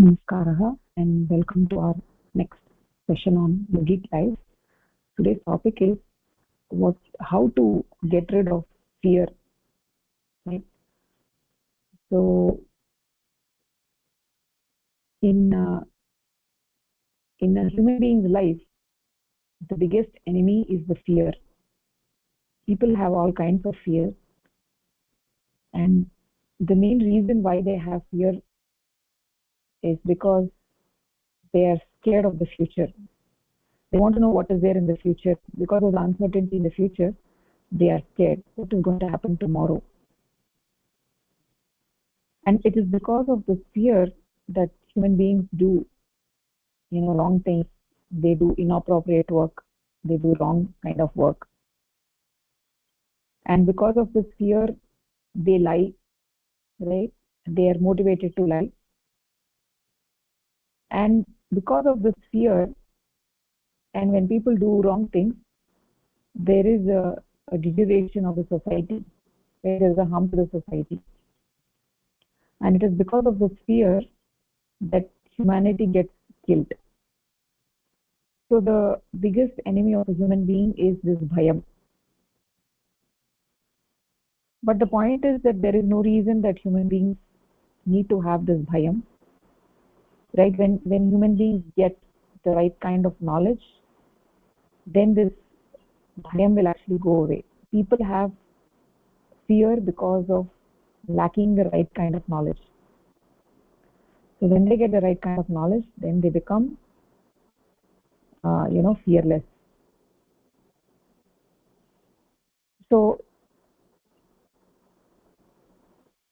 Namaskaraha and welcome to our next session on yogic life. Today's topic is how to get rid of fear. Right? So, in uh, in a human being's life, the biggest enemy is the fear. People have all kinds of fear, and the main reason why they have fear is because they are scared of the future. They want to know what is there in the future. Because of the uncertainty in the future, they are scared. What is going to happen tomorrow? And it is because of this fear that human beings do, wrong things. They do inappropriate work. They do wrong kind of work. And because of this fear, they lie, right? They are motivated to lie. And because of this fear, and when people do wrong things, there is a deterioration of the society. There is a harm to the society. And it is because of this fear that humanity gets killed. So the biggest enemy of a human being is this bhayam. But the point is that there is no reason that human beings need to have this bhayam. Right? When human beings get the right kind of knowledge, then this bhayam will actually go away. People have fear because of lacking the right kind of knowledge. So when they get the right kind of knowledge, then they become, fearless. So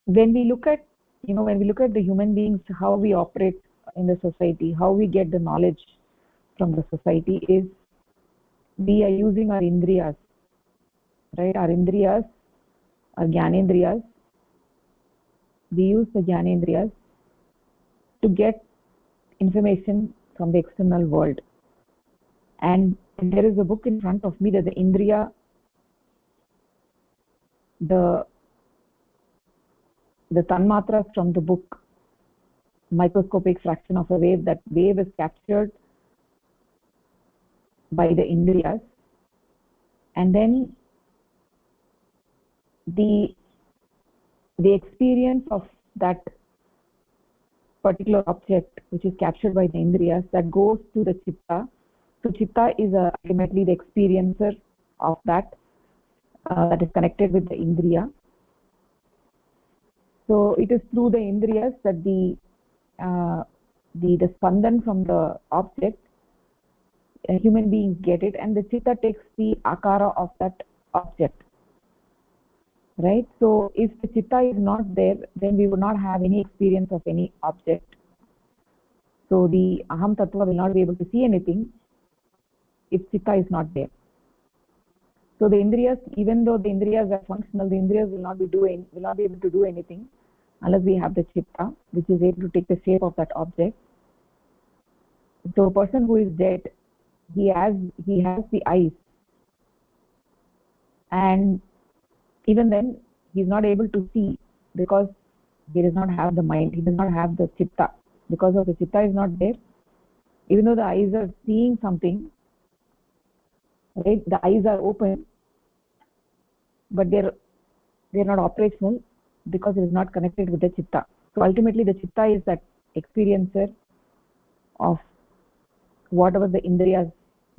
when we look at, the human beings, how we operate in the society, how we get the knowledge from the society is we are using our indriyas, right? Our indriyas, our jnanendriyas. We use the jnanendriyas to get information from the external world. And there is a book in front of me that the indriya, the tanmatras from the book, microscopic fraction of a wave, that wave is captured by the indriyas, and then the experience of that particular object which is captured by the indriyas, that goes to the chitta. So chitta is ultimately the experiencer of that is connected with the indriya. So it is through the indriyas that the spandan from the object, human beings get it, and the chitta takes the akara of that object. Right? So if the chitta is not there, then we would not have any experience of any object. So the aham tattva will not be able to see anything if chitta is not there. So the indriyas, even though the indriyas are functional, the indriyas will not be able to do anything unless we have the chitta, which is able to take the shape of that object. So a person who is dead, he has the eyes, and even then he is not able to see because he does not have the mind, he does not have the chitta. Because of the chitta is not there, even though the eyes are seeing something, right? The eyes are open, but they're not operational because it is not connected with the chitta. So ultimately the chitta is that experiencer of whatever the indriyas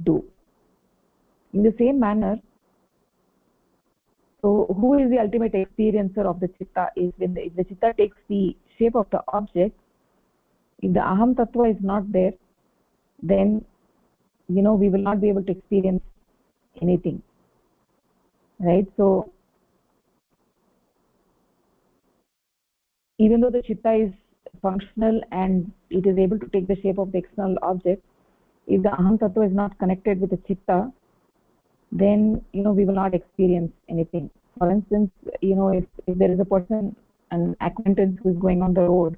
do. In the same manner, so who is the ultimate experiencer of the chitta is when if the chitta takes the shape of the object. If the aham tattva is not there, then we will not be able to experience anything, right? So even though the chitta is functional and it is able to take the shape of the external object, if the aham tattva is not connected with the chitta, then we will not experience anything. For instance, if there is a person, an acquaintance who is going on the road,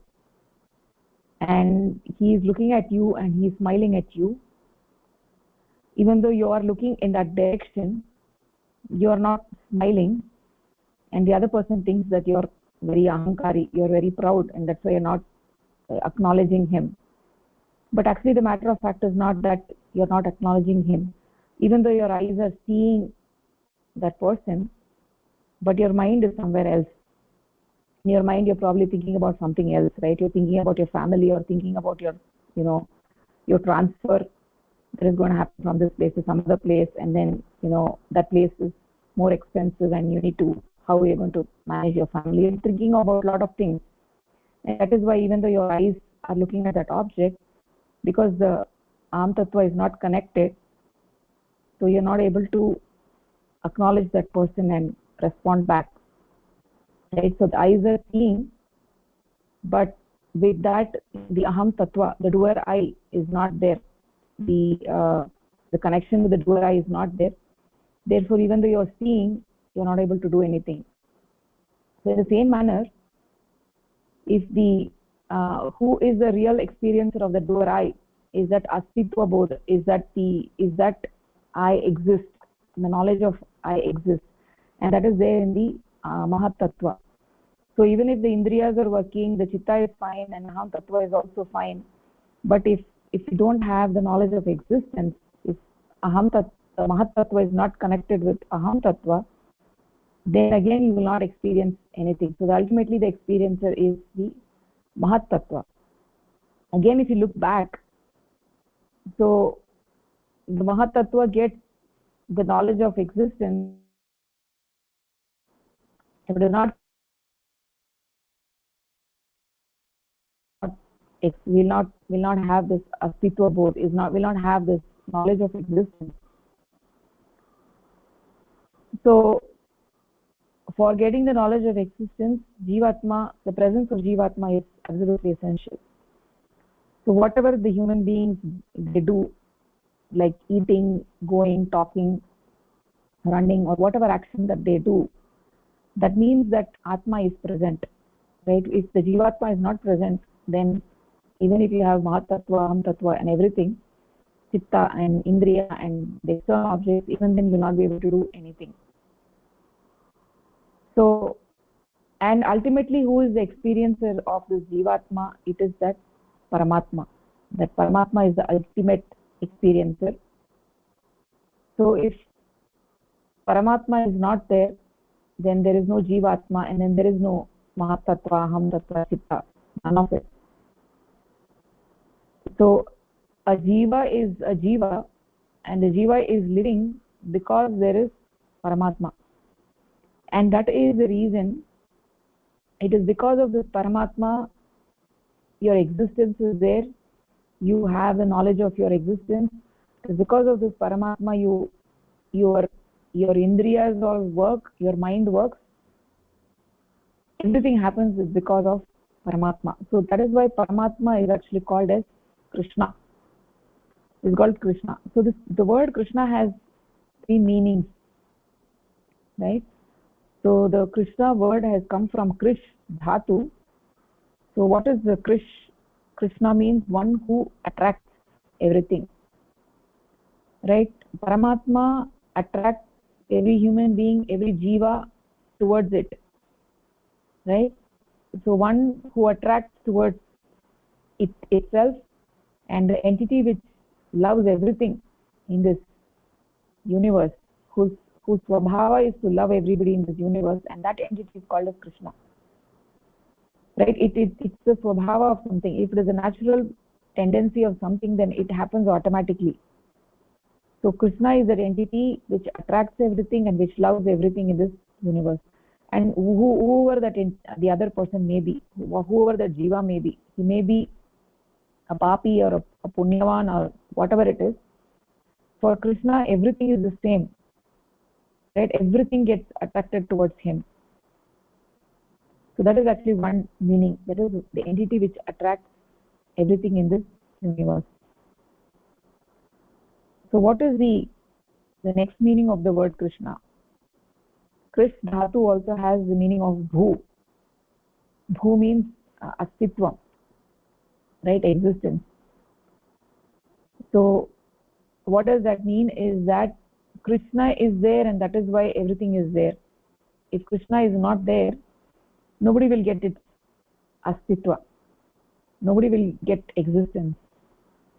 and he is looking at you and he is smiling at you, even though you are looking in that direction, you are not smiling, and the other person thinks that you are very ahankari, you are very proud, and that's why you are not acknowledging him. But actually the matter of fact is not that you're not acknowledging him. Even though your eyes are seeing that person, but your mind is somewhere else. In your mind, you're probably thinking about something else, right? You're thinking about your family, or thinking about your, your transfer that is going to happen from this place to some other place, and then, that place is more expensive, and you need to, how are you going to manage your family? You're thinking about a lot of things. And that is why even though your eyes are looking at that object, because the Aham Tattva is not connected, so you're not able to acknowledge that person and respond back. Right? So the eyes are seeing, but with that, the Aham Tattva, the doer I, is not there. The connection with the doer I is not there. Therefore, even though you're seeing, you're not able to do anything. So in the same manner, if the who is the real experiencer of the doer I, is that Astitva Bodh, is that I exist, the knowledge of I exist, and that is there in the Mahat Tattva. So even if the Indriyas are working, the Chitta is fine, and Aham Tattva is also fine. But if you don't have the knowledge of existence, if the Mahat Tattva is not connected with Aham Tattva, then again you will not experience anything. So ultimately the experiencer is the Mahat Tattva. Again, if you look back, so the Mahat Tattva gets the knowledge of existence. If it is not, will not have this Astitva Bodh, will not have this knowledge of existence. So for getting the knowledge of existence, Jivatma, the presence of Jivatma is absolutely essential. So whatever the human beings, they do, like eating, going, talking, running, or whatever action that they do, that means that Atma is present, right? If the Jivatma is not present, then even if you have Mahat Tattva, Aham Tattva and everything, Chitta and Indriya and the external objects, even then you will not be able to do anything. So, and ultimately who is the experiencer of this Jivatma? It is that Paramatma. That Paramatma is the ultimate experiencer. So if Paramatma is not there, then there is no Jivatma, and then there is no Mahat Tattva, Aham Tattva, Chitta, none of it. So a Jiva is a Jiva, and the Jiva is living because there is Paramatma. And that is the reason, it is because of this Paramatma, your existence is there, you have the knowledge of your existence. It is because of this Paramatma, your Indriyas all work, your mind works. Everything happens is because of Paramatma. So that is why Paramatma is actually called as Krishna. It's called Krishna. So the word Krishna has three meanings, right? So the Krishna word has come from Krish Dhatu. So what is the Krish? Krishna means one who attracts everything, right? Paramatma attracts every human being, every Jiva towards it, right? So one who attracts towards itself, and the entity which loves everything in this universe, whose swabhava is to love everybody in this universe, and that entity is called as Krishna, right? It's the swabhava of something. If it is a natural tendency of something, then it happens automatically. So Krishna is that entity which attracts everything and which loves everything in this universe. And whoever the other person may be, whoever the Jiva may be, he may be a papi or a punyavan or whatever it is. For Krishna, everything is the same, right? Everything gets attracted towards him. So that is actually one meaning. That is the entity which attracts everything in this universe. So what is the next meaning of the word Krishna? Krish Dhatu also has the meaning of Bhu. Bhu means Astitva, right? Existence. So what does that mean? Is that Krishna is there, and that is why everything is there. If Krishna is not there, nobody will get its Astitva. nobody will get existence.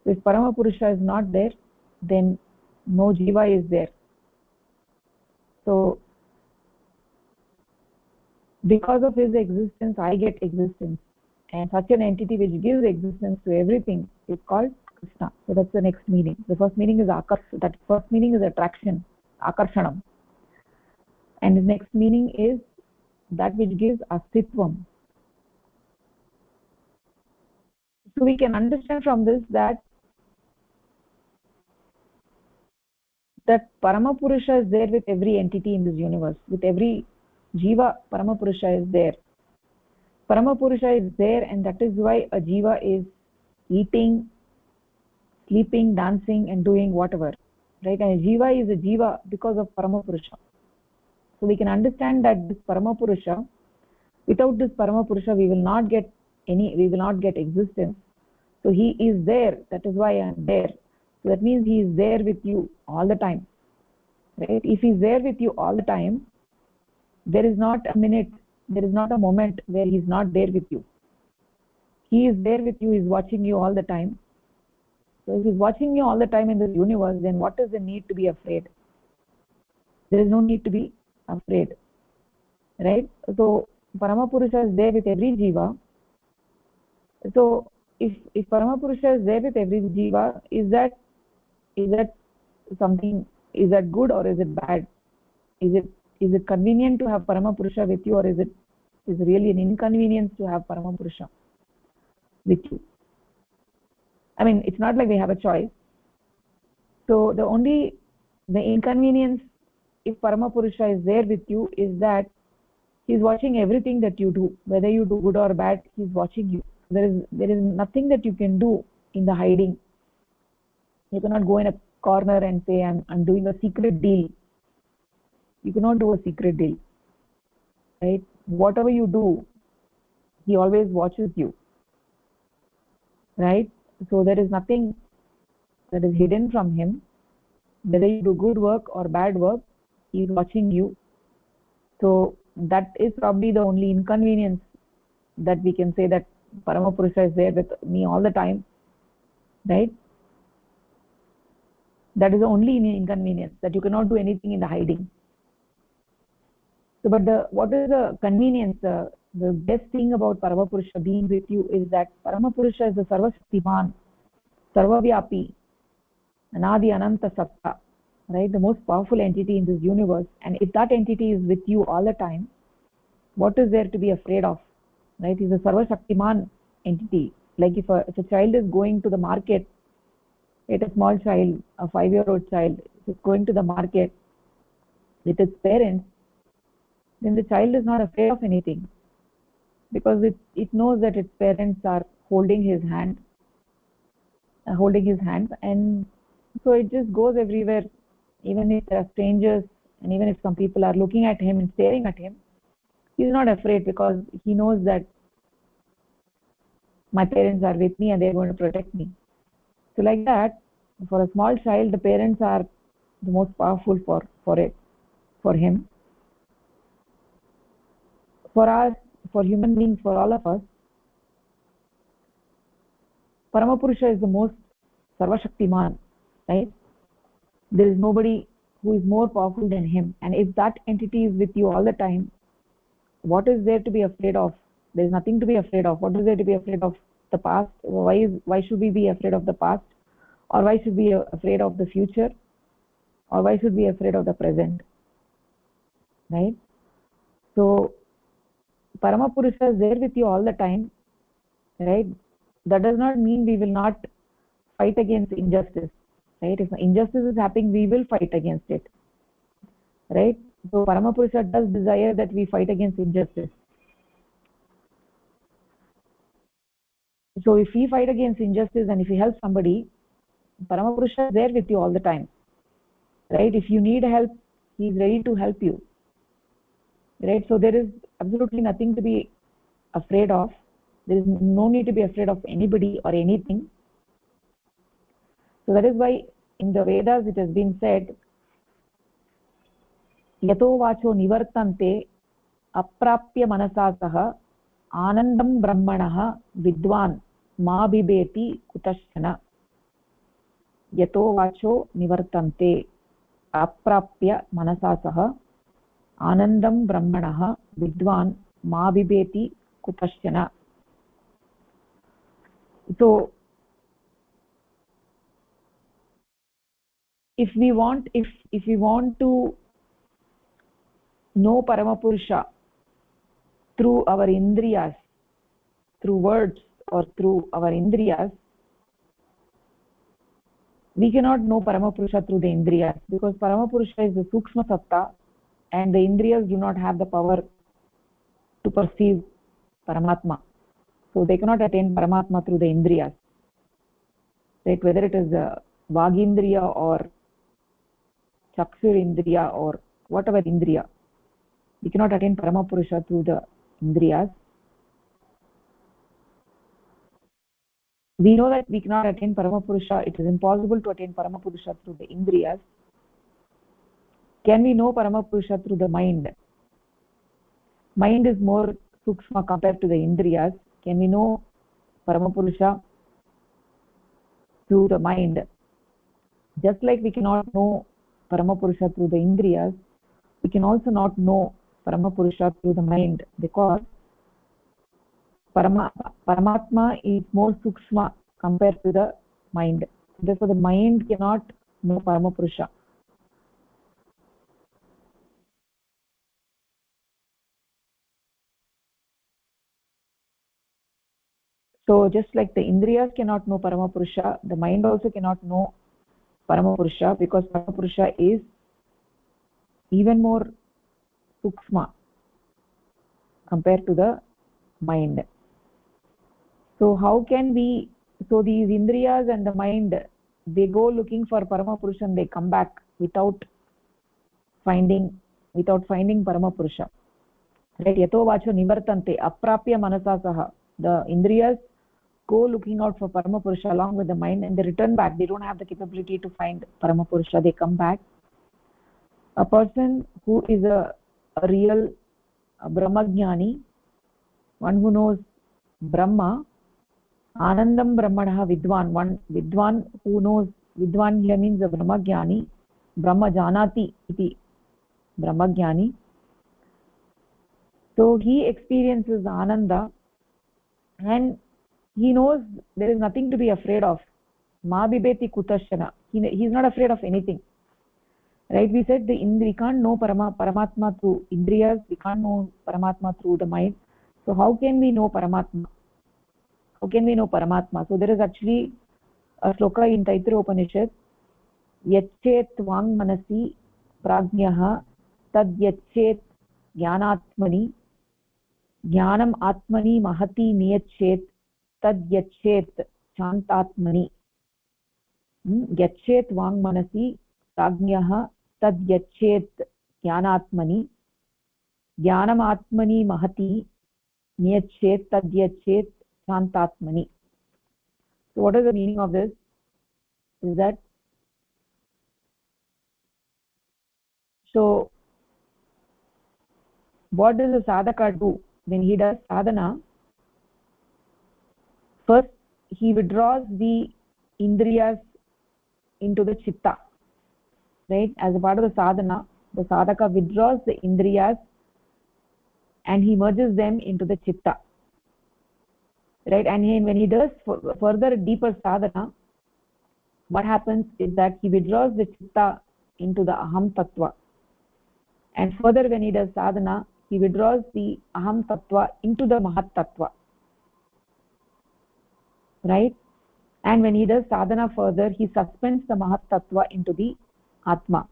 If Paramapurusha is not there, then no jiva is there. So because of his existence, I get existence. And such an entity which gives existence to everything is called Krishna. So that's the next meaning. The first meaning is that first meaning is attraction, akarshanam. And the next meaning is that which gives astitvam. So we can understand from this that Paramapurusha is there with every entity in this universe. With every jiva, Paramapurusha is there. Paramapurusha is there, and that is why a jiva is eating, sleeping, dancing, and doing whatever. Right? And a jiva is a jiva because of Paramapurusha. So we can understand that this Paramapurusha, without this Paramapurusha, we will not get existence. So he is there. That is why I am there. So that means he is there with you all the time. Right? If he is there with you all the time, there is not a minute, there is not a moment where he is not there with you. He is there with you, he is watching you all the time. So if he is watching you all the time in this universe, then what is the need to be afraid? There is no need to be afraid. Right? So Paramapurusha is there with every jiva. So if Paramapurusha is there with every jiva, is that something, is that good or is it bad? Is it convenient to have Paramapurusha with you, or is it really an inconvenience to have Paramapurusha with you? I mean, it's not like we have a choice. So the inconvenience if Paramapurusha is there with you is that he is watching everything that you do, whether you do good or bad. He is watching you. There is nothing that you can do in the hiding. You cannot go in a corner and say, I'm doing a secret deal. You cannot do a secret deal. Right? Whatever you do, he always watches you. Right? So there is nothing that is hidden from him. Whether you do good work or bad work, he is watching you. So that is probably the only inconvenience that we can say, that Paramapurusha is there with me all the time. Right? That is the only inconvenience, that you cannot do anything in the hiding. So, but what is the convenience? The best thing about Paramapurusha being with you is that Paramapurusha is the Sarvashaktiman, Sarvavyapi, Anadi Ananta Satta, right? The most powerful entity in this universe. And if that entity is with you all the time, what is there to be afraid of? Right? He's a Sarvashaktiman entity. Like if a child is going to the market, a small child, a 5-year-old child, is going to the market with its parents, then the child is not afraid of anything, because it knows that its parents are holding his hand, and so it just goes everywhere. Even if there are strangers, and even if some people are looking at him and staring at him, he is not afraid, because he knows that my parents are with me and they are going to protect me. So like that, for a small child, the parents are the most powerful for him. For us, for human beings, for all of us, Paramapurusha is the most Sarvashaktiman, right? There is nobody who is more powerful than him. And if that entity is with you all the time, what is there to be afraid of? There is nothing to be afraid of. What is there to be afraid of? The past? Why should we be afraid of the past? Or why should we be afraid of the future? Or why should we be afraid of the present? Right? So Paramapurusha is there with you all the time, right? That does not mean we will not fight against injustice, right? If injustice is happening, we will fight against it, right? So Paramapurusha does desire that we fight against injustice. So if we fight against injustice and if we help somebody, Paramapurusha is there with you all the time, right? If you need help, he is ready to help you, right? So there is absolutely nothing to be afraid of. There is no need to be afraid of anybody or anything. So that is why in the Vedas it has been said, yato vacho nivartante aprapya manasa saha anandam brahmanah vidwan मा बिबेति कुतश्चन यतो वाचो निवर्तन्ते अप्राप्य मनसा सह आनन्दं ब्रह्मणः विद्वान् मा बिबेति कुतश्चन. So if we want to know Paramapurusha through our indriyas, through words or through our indriyas, we cannot know Paramapurusha through the indriyas, because Paramapurusha is the Sukshma Satta and the indriyas do not have the power to perceive Paramatma. So they cannot attain Paramatma through the indriyas. Right? Whether it is Vagindriya or Chakshur Indriya or whatever Indriya, we cannot attain Paramapurusha through the Indriyas. We know that we cannot attain Paramapurusha, it is impossible to attain Paramapurusha through the Indriyas. Can we know Paramapurusha through the mind? Mind is more Sukshma compared to the Indriyas. Can we know Paramapurusha through the mind? Just like we cannot know Paramapurusha through the Indriyas, we can also not know Paramapurusha through the mind, because Paramatma is more Sukshma compared to the mind. Therefore, the mind cannot know Paramapurusha. So, just like the Indriyas cannot know Paramapurusha, the mind also cannot know Paramapurusha, because Paramapurusha is even more Sukshma compared to the mind. So how can we, so these Indriyas and the mind, they go looking for Paramapurusha and they come back without finding Paramapurusha. Right? Yato vacho nivartante aprapya manasa saha. The Indriyas go looking out for Paramapurusha along with the mind, and they return back. They don't have the capability to find Paramapurusha. They come back. A person who is a real Brahmajnani, one who knows Brahma, Anandam Brahmanah Vidwan, one Vidwan who knows, Vidwan here means a Brahmajnani, Brahma Janati iti Brahmajnani. So he experiences Ananda and he knows there is nothing to be afraid of. Ma bibeti kutashana. He is not afraid of anything. Right? We said we can't know Paramatma through Indriyas, we can't know Paramatma through the mind. So how can we know Paramatma? How can we know Paramatma? So there is actually a sloka in Taittiriya Upanishad, Yachet Vang Manasi Prajnaha Tad Yachet Jnanatmani Jnanam Atmani Mahati Niyachet Tad Yachet Shantatmani. Yachet Vang Manasi Prajnaha Tad Yachet Jnanatmani Jnanam Atmani Mahati Niyachet Tad Yachet Shantatmani. So what is the meaning of this? Is that, so what does the sadhaka do when he does sadhana? First, he withdraws the indriyas into the chitta. Right? As a part of the sadhana, the sadhaka withdraws the indriyas and he merges them into the chitta. Right? And when he does further deeper sadhana, what happens is that he withdraws the chitta into the aham tattva. And further, when he does sadhana, he withdraws the aham tattva into the mahat tattva. Right? And when he does sadhana further, he suspends the mahat tattva into the atma.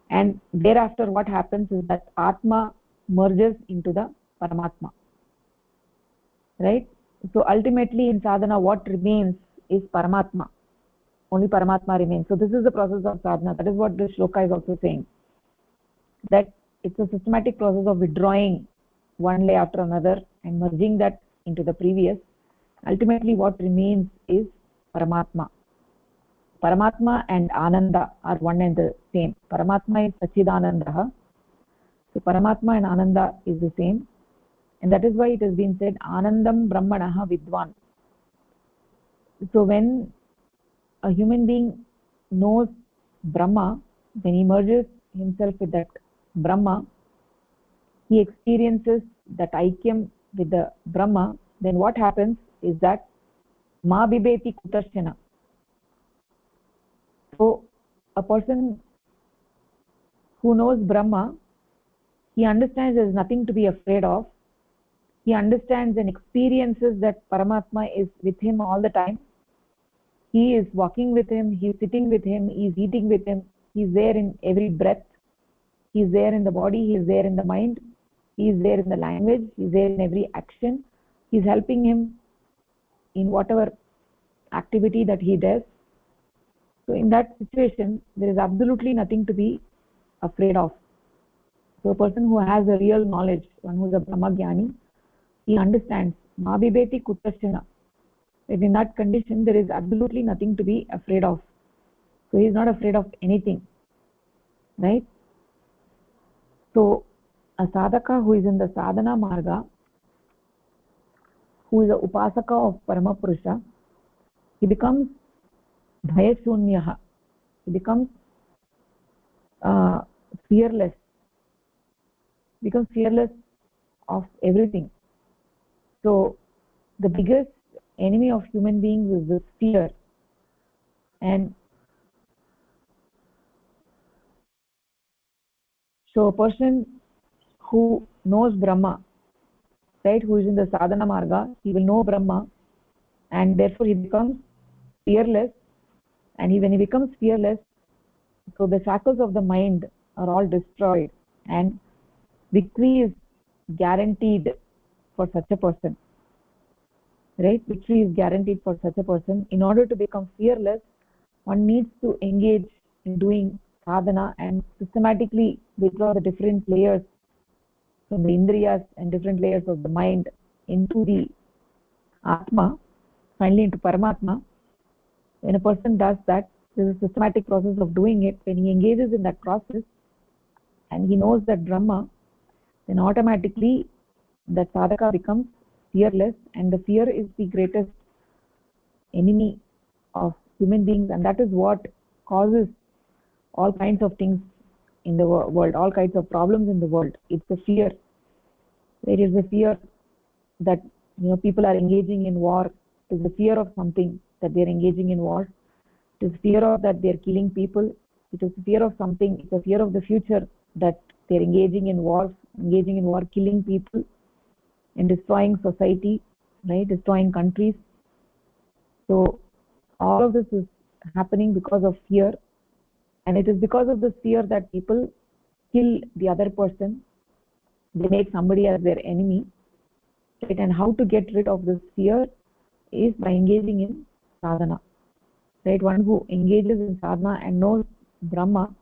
And thereafter what happens is that atma merges into the paramatma. Right? So ultimately in sadhana what remains is paramatma. Only paramatma remains. So this is the process of sadhana. That is what this shloka is also saying, that it's a systematic process of withdrawing one layer after another and merging that into the previous. Ultimately what remains is Paramatma. Paramatma and Ananda are one and the same. Paramatma is Sachidanandaha. So Paramatma and Ananda is the same. And that is why it has been said, Anandam Brahmanaha Vidwan. So when a human being knows Brahma, when he merges himself with that Brahma, he experiences that aikyam with the Brahma, then what happens is that ma bibeti kutashana. So a person who knows Brahma, he understands there is nothing to be afraid of. He understands and experiences that Paramatma is with him all the time. He is walking with him, he is sitting with him, he is eating with him, he is there in every breath, he is there in the body, he is there in the mind, he is there in the language, he is there in every action, he is helping him in whatever activity that he does. So in that situation, there is absolutely nothing to be afraid of. So a person who has a real knowledge, one who is a Brahmagyani, he understands ma bibeti kutashana. That in that condition, there is absolutely nothing to be afraid of. So he is not afraid of anything, right? So a sadhaka who is in the sadhana marga, who is a upasaka of Paramapurusha, he becomes bhayashunyaha. He becomes fearless. Becomes fearless of everything. So the biggest enemy of human beings is this fear. And so a person who knows Brahma, right, who is in the sadhana marga, he will know Brahma, and therefore he becomes fearless. And when he becomes fearless, so the shackles of the mind are all destroyed, and victory is guaranteed for such a person, right? Victory is guaranteed for such a person. In order to become fearless, one needs to engage in doing sadhana and systematically withdraw the different layers from the indriyas and different layers of the mind into the Atma, finally into Paramatma. When a person does that, there is a systematic process of doing it. When he engages in that process and he knows that Brahma, then automatically that sadhaka becomes fearless, and the fear is the greatest enemy of human beings, and that is what causes all kinds of things in the world, all kinds of problems in the world. It's the fear. There is the fear that people are engaging in war. It is the fear of something that they are engaging in war. It is fear of that they are killing people. It is fear of something. It's a fear of the future that they are engaging in war, killing people and destroying society, right? Destroying countries. So all of this is happening because of fear, and it is because of this fear that people kill the other person. They make somebody as their enemy, right? And how to get rid of this fear is by engaging in sadhana, right? One who engages in sadhana and knows Brahma,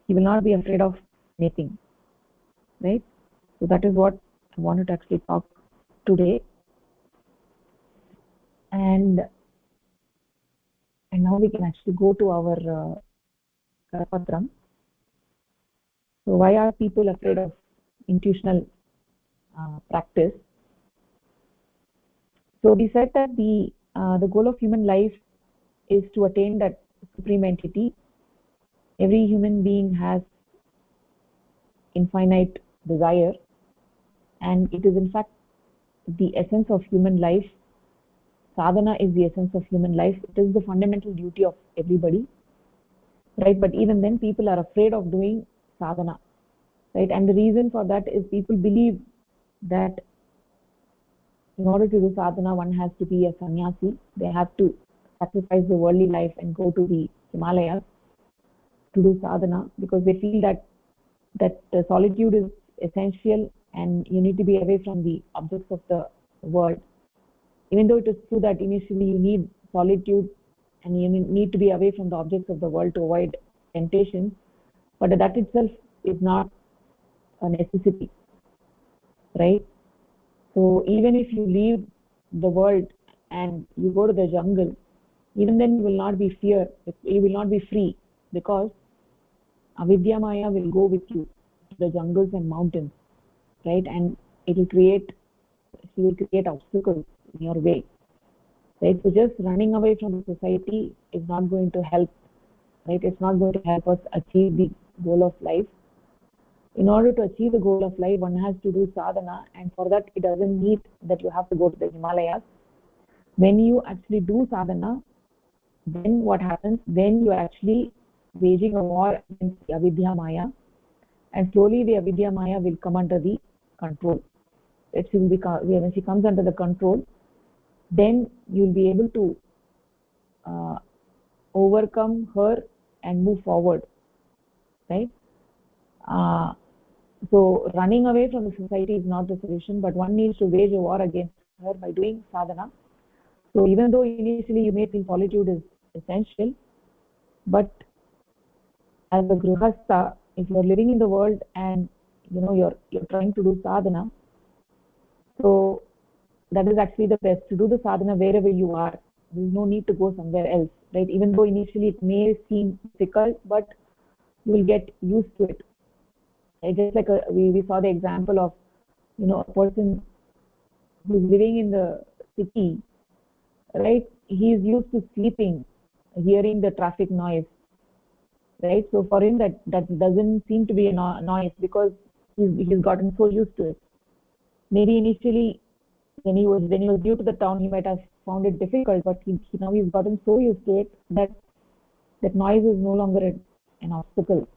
he will not be afraid of anything, right? So that is what I wanted to actually talk today. And now we can actually go to our Karapatram. So why are people afraid of intuitional practice? So we said that the goal of human life is to attain that supreme entity. Every human being has infinite desire, and it is in fact the essence of human life. Sadhana is the essence of human life. It is the fundamental duty of everybody, right? But even then, people are afraid of doing sadhana, right? And the reason for that is people believe that in order to do sadhana, one has to be a sannyasi. They have to sacrifice the worldly life and go to the Himalayas to do sadhana, because they feel that solitude is essential and you need to be away from the objects of the world. Even though it is true that initially you need solitude and you need to be away from the objects of the world to avoid temptations, but that itself is not a necessity, right? So even if you leave the world and you go to the jungle, even then you will not be free, because avidya maya will go with you to the jungles and mountains, right? And she will create obstacles in your way, right? So just running away from the society is not going to help, right? It's not going to help us achieve the goal of life. In order to achieve the goal of life, one has to do sadhana, and for that it doesn't need that you have to go to the Himalayas. When you actually do sadhana, then what happens? Then you are actually waging a war against the avidya maya, and slowly the avidya maya will come under the control. When she comes under the control, then you'll be able to overcome her and move forward, right? So running away from the society is not the solution, but one needs to wage a war against her by doing sadhana. So even though initially you may feel solitude is essential, but as a grihastha, if you're living in the world and you're trying to do sadhana, so that is actually the best to do the sadhana wherever you are. There is no need to go somewhere else, right? Even though initially it may seem difficult, but you will get used to it. Right? Just like we saw the example of a person who's living in the city, right? He is used to sleeping, hearing the traffic noise, right? So for him that doesn't seem to be a noise because he's gotten so used to it. Maybe initially when he was new to the town, he might have found it difficult, but now he's gotten so used to it that noise is no longer an obstacle.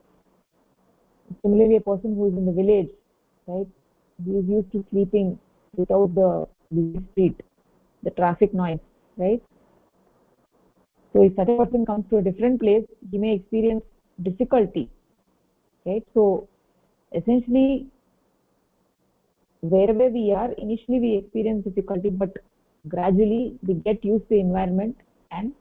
Similarly, a person who is in the village, right? He is used to sleeping without the street, the traffic noise, right? So if such a person comes to a different place, he may experience difficulty, right? So essentially, wherever we are, initially we experience difficulty, but gradually we get used to the environment, and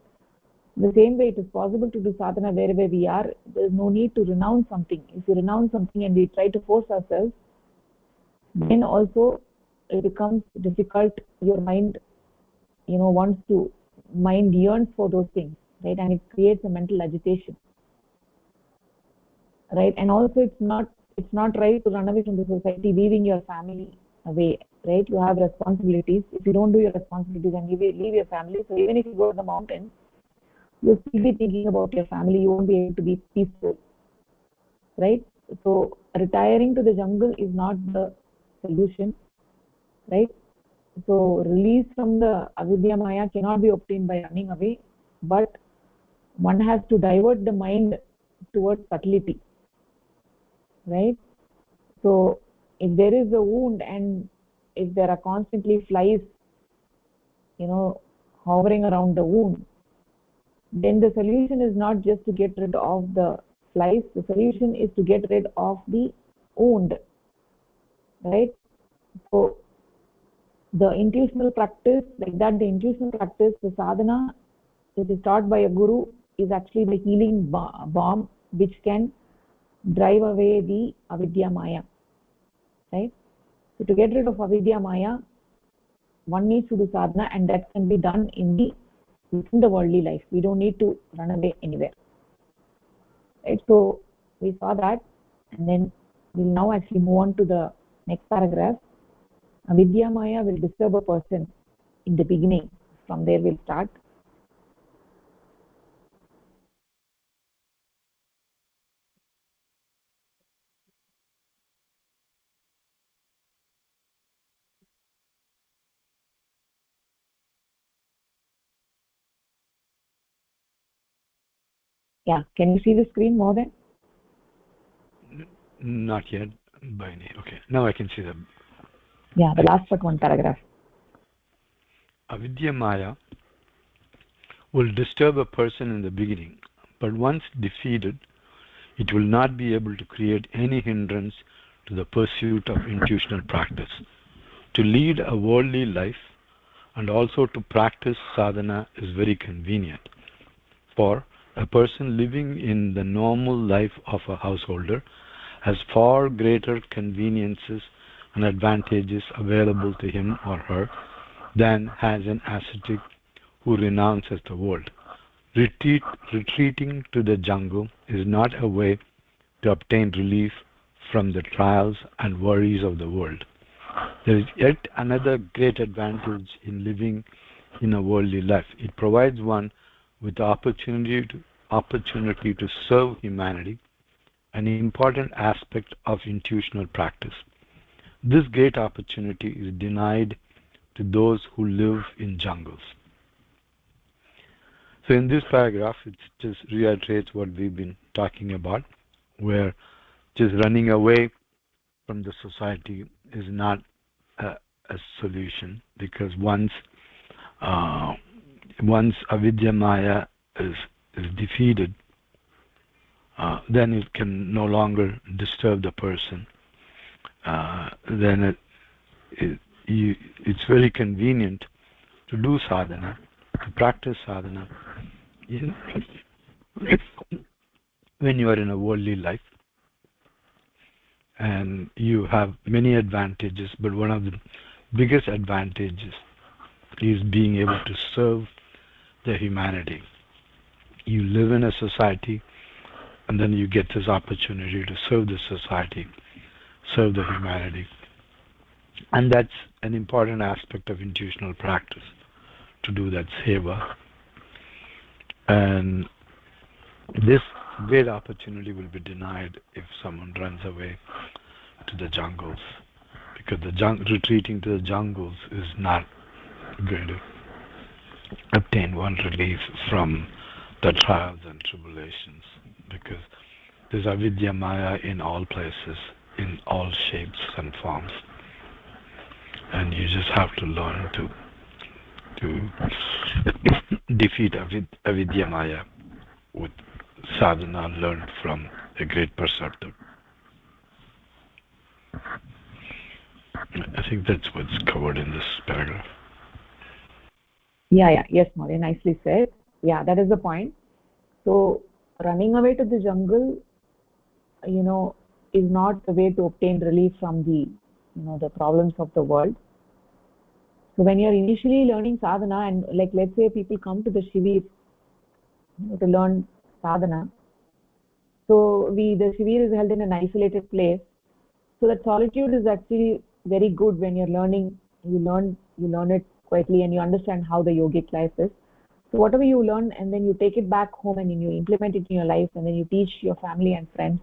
the same way it is possible to do sadhana wherever we are. There is no need to renounce something. If you renounce something and we try to force ourselves, then also it becomes difficult. Your mind mind yearns for those things, right? And it creates a mental agitation, right? And also it's not right to run away from the society leaving your family away, right? You have responsibilities. If you don't do your responsibilities and you leave your family, so even if you go to the mountains, you'll still be thinking about your family. You won't be able to be peaceful, right? So retiring to the jungle is not the solution, right? So release from the avidya maya cannot be obtained by running away, but one has to divert the mind towards subtlety, right? So if there is a wound and if there are constantly flies hovering around the wound, then the solution is not just to get rid of the flies. The solution is to get rid of the wound, right? So the intuitional practice, the sadhana that is taught by a guru, is actually the healing balm which can drive away the avidya maya, right? So to get rid of avidya maya, one needs to do sadhana, and that can be done within the worldly life. We don't need to run away anywhere, right? So we saw that, and then we'll now actually move on to the next paragraph. Avidya maya will disturb a person in the beginning. From there we'll start. Yeah, can you see the screen more than? Not yet, Bhaini. Okay, now I can see them. Yeah, the last but one paragraph. Avidya Maya will disturb a person in the beginning, but once defeated, it will not be able to create any hindrance to the pursuit of intuitional practice. To lead a worldly life and also to practice sadhana is very convenient. For a person living in the normal life of a householder has far greater conveniences and advantages available to him or her than has an ascetic who renounces the world. Retreating to the jungle is not a way to obtain relief from the trials and worries of the world. There is yet another great advantage in living in a worldly life. It provides one with the opportunity to serve humanity, an important aspect of intuitional practice. This great opportunity is denied to those who live in jungles. So in this paragraph, it just reiterates what we've been talking about, where just running away from the society is not a solution, because uh, once avidya maya is defeated, then it can no longer disturb the person. Then it's very convenient to do sadhana, to practice sadhana in, when you are in a worldly life, and you have many advantages, but one of the biggest advantages is being able to serve the humanity. You live in a society, and then you get this opportunity to serve the society, serve the humanity. And that's an important aspect of intuitional practice, to do that seva. And this great opportunity will be denied if someone runs away to the jungles, because retreating to the jungles is not going to obtain one relief from the trials and tribulations, because there's avidya maya in all places, in all shapes and forms, and you just have to learn to defeat avidya maya with sadhana learned from a great perceptor. I think that's what's covered in this paragraph. Yes, Maureen, nicely said. Yeah, that is the point. So running away to the jungle, is not the way to obtain relief from the problems of the world. So when you're initially learning sadhana, and like let's say people come to the shivir to learn sadhana, so the shivir is held in an isolated place. So that solitude is actually very good when you're learning. You learn it quietly, and you understand how the yogic life is. So whatever you learn, and then you take it back home and you implement it in your life, and then you teach your family and friends.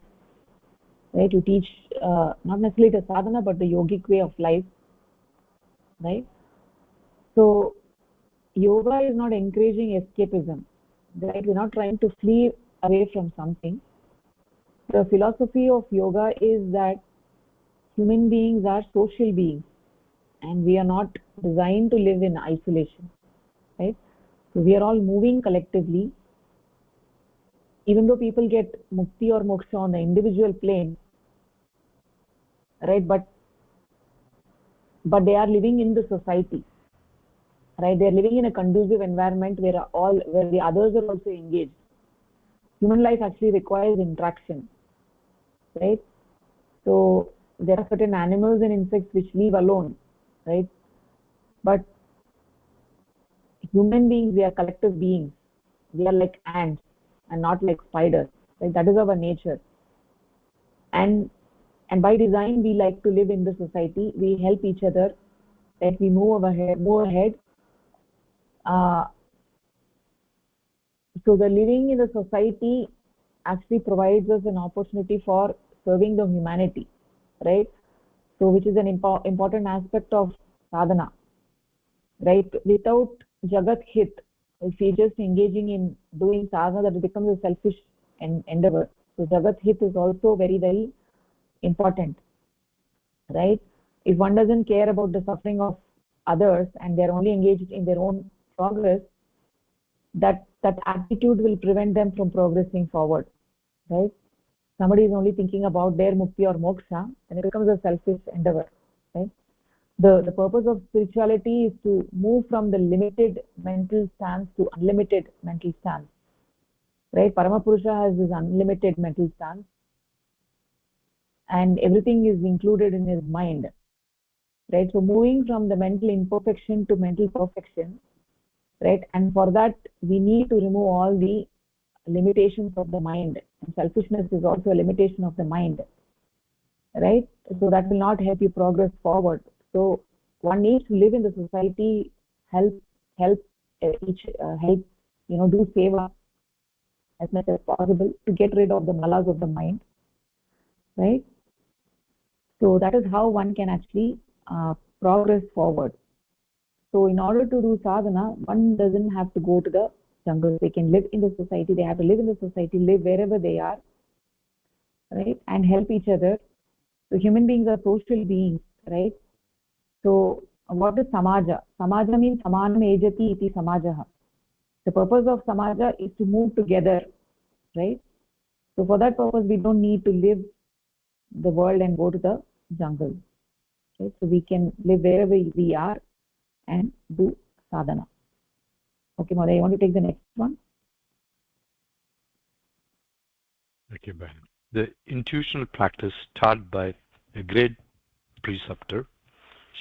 Right? You teach not necessarily the sadhana, but the yogic way of life. Right? So yoga is not encouraging escapism. Right? We're not trying to flee away from something. The philosophy of yoga is that human beings are social beings, and we are not designed to live in isolation. Right? So we are all moving collectively. Even though people get mukti or moksha on the individual plane, right? But they are living in the society, right? They are living in a conducive environment where the others are also engaged. Human life actually requires interaction, right? So there are certain animals and insects which live alone, right? But human beings, we are collective beings. We are like ants and not like spiders, right? That is our nature. And by design, we like to live in the society. We help each other, right? We move ahead. So the living in the society actually provides us an opportunity for serving the humanity, right? So which is an important aspect of sadhana, right? Without jagat hit, if we just engaging in doing sadhana, that becomes a selfish endeavor. So jagat hit is also very, very important, right? If one doesn't care about the suffering of others and they're only engaged in their own progress, that attitude will prevent them from progressing forward, right? Somebody is only thinking about their mukti or moksha, and it becomes a selfish endeavor, right? The purpose of spirituality is to move from the limited mental stance to unlimited mental stance, right? Paramapurusha has this unlimited mental stance, and everything is included in his mind, right? So moving from the mental imperfection to mental perfection, right? And for that we need to remove all the limitations of the mind, and selfishness is also a limitation of the mind, right? So that will not help you progress forward. So one needs to live in the society, help help help, do seva as much as possible to get rid of the malas of the mind, right? So that is how one can actually progress forward. So in order to do sadhana, one doesn't have to go to the jungle. They can live in the society. They have to live in the society, live wherever they are, right? And help each other. So human beings are social beings, right? So what is samaja? Samaja means samanam ejati iti samajaha. The purpose of samaja is to move together, right? So for that purpose, we don't need to live the world and go to the jungle, right? So we can live wherever we are and do sadhana. Okay, Mother, you want to take the next one? Okay, Brian. The intuitional practice taught by a great preceptor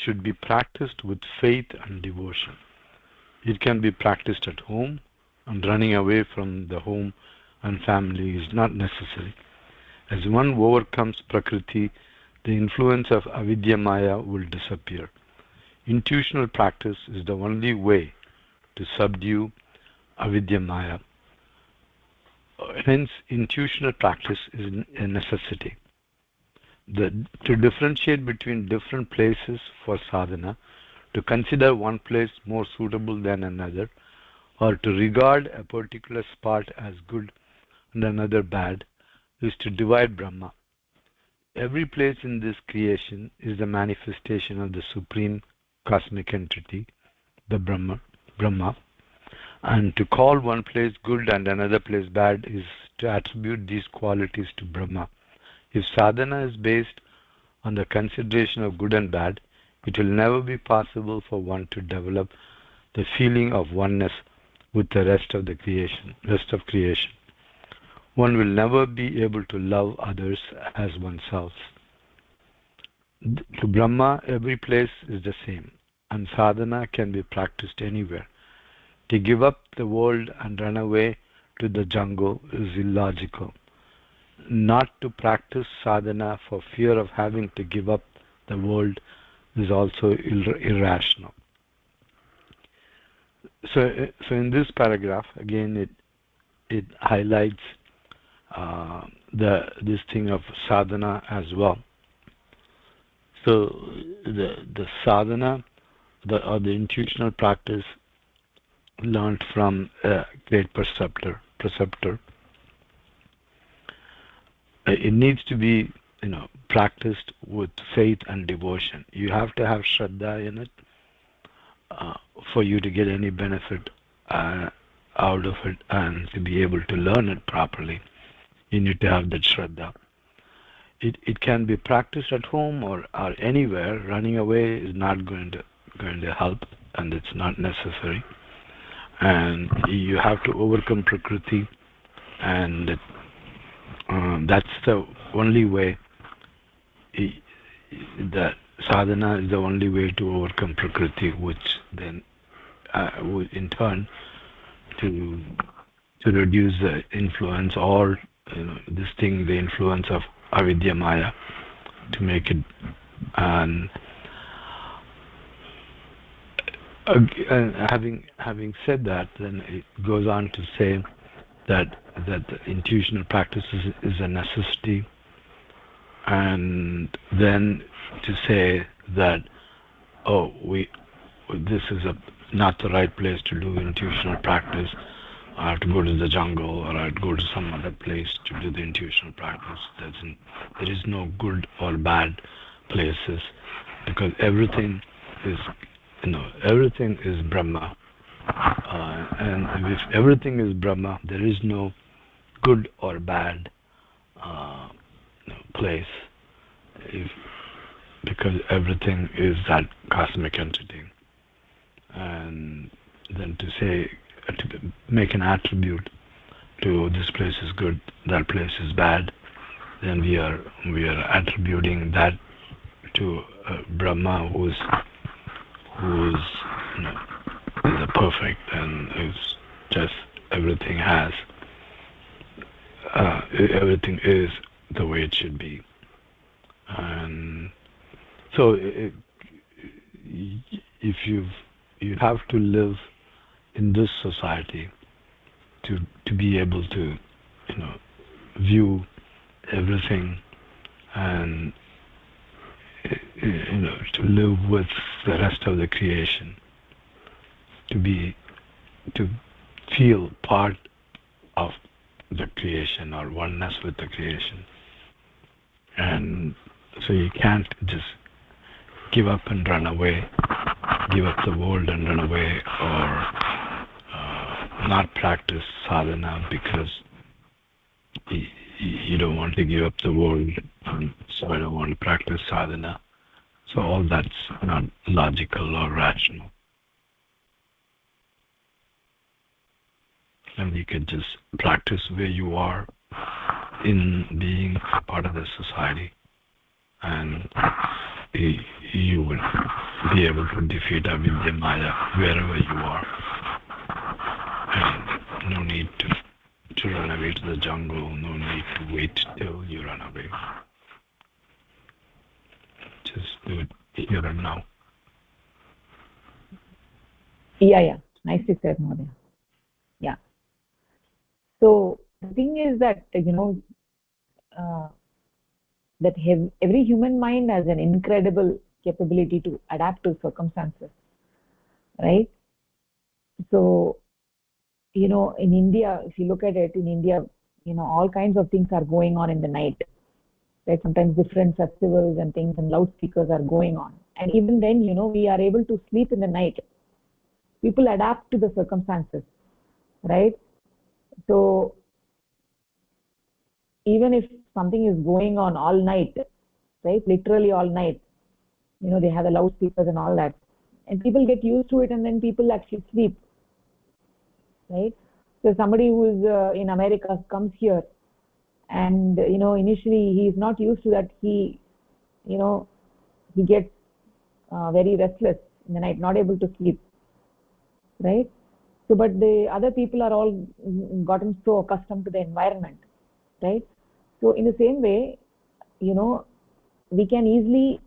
should be practiced with faith and devotion. It can be practiced at home, and running away from the home and family is not necessary. As one overcomes Prakriti, the influence of Avidya Maya will disappear. Intuitional practice is the only way to subdue Avidya Maya. Hence, intuitional practice is a necessity. To differentiate between different places for sadhana, to consider one place more suitable than another, or to regard a particular spot as good and another bad, is to divide Brahma. Every place in this creation is the manifestation of the supreme cosmic entity, the Brahma, and to call one place good and another place bad is to attribute these qualities to Brahma. If sadhana is based on the consideration of good and bad, it will never be possible for one to develop the feeling of oneness with the rest of creation. One will never be able to love others as oneself. To Brahma, every place is the same, and sadhana can be practiced anywhere. To give up the world and run away to the jungle is illogical. Not to practice sadhana for fear of having to give up the world is also irrational. So in this paragraph, again, it highlights this thing of sadhana as well. So the sadhana, or the intuitional practice learned from a great preceptor. It needs to be, practiced with faith and devotion. You have to have shraddha in it for you to get any benefit out of it, and to be able to learn it properly. You need to have that shraddha. It can be practiced at home or anywhere. Running away is not going to help, and it's not necessary. And you have to overcome Prakriti, and that's the only way. The sadhana is the only way to overcome Prakriti, which then would in turn to reduce the influence, or the influence of avidya maya, to make it. And having said that, then it goes on to say that the intuitional practice is a necessity, and then to say that this is not the right place to do intuitional practice. I have to go to the jungle, or I have to go to some other place to do the intuitional practice. There is no good or bad places, because everything is Brahma. And if everything is Brahma, there is no good or bad place, because everything is that cosmic entity. And then to make an attribute to this place is good, that place is bad, then we are attributing that to Brahma, who is the perfect, and is just everything is the way it should be. And so if you have to live in this society to be able to, view everything and to live with the rest of the creation, to feel part of the creation or oneness with the creation. And so you can't just give up and run away, give up the world and run away, or not practice sadhana because you don't want to give up the world, so I don't want to practice sadhana. So all that's not logical or rational. And you can just practice where you are in being a part of the society, and you will be able to defeat avidya maya wherever you are. And no need to run away to the jungle, no need to wait till you run away. Just do it here and now. Yeah. Nicely said, Madhya. Yeah. So the thing is that, that every human mind has an incredible capability to adapt to circumstances, right? So, in India, if you look at it, in India, all kinds of things are going on in the night, right? Sometimes different festivals and things and loudspeakers are going on. And even then, we are able to sleep in the night. People adapt to the circumstances, right? So even if something is going on all night, right? Literally all night, they have the loudspeakers and all that. And people get used to it, and then people actually sleep, right? So somebody who is in America comes here, and initially he is not used to that. He gets very restless in the night, not able to sleep, right? So but the other people are all gotten so accustomed to the environment, right? So in the same way, we can easily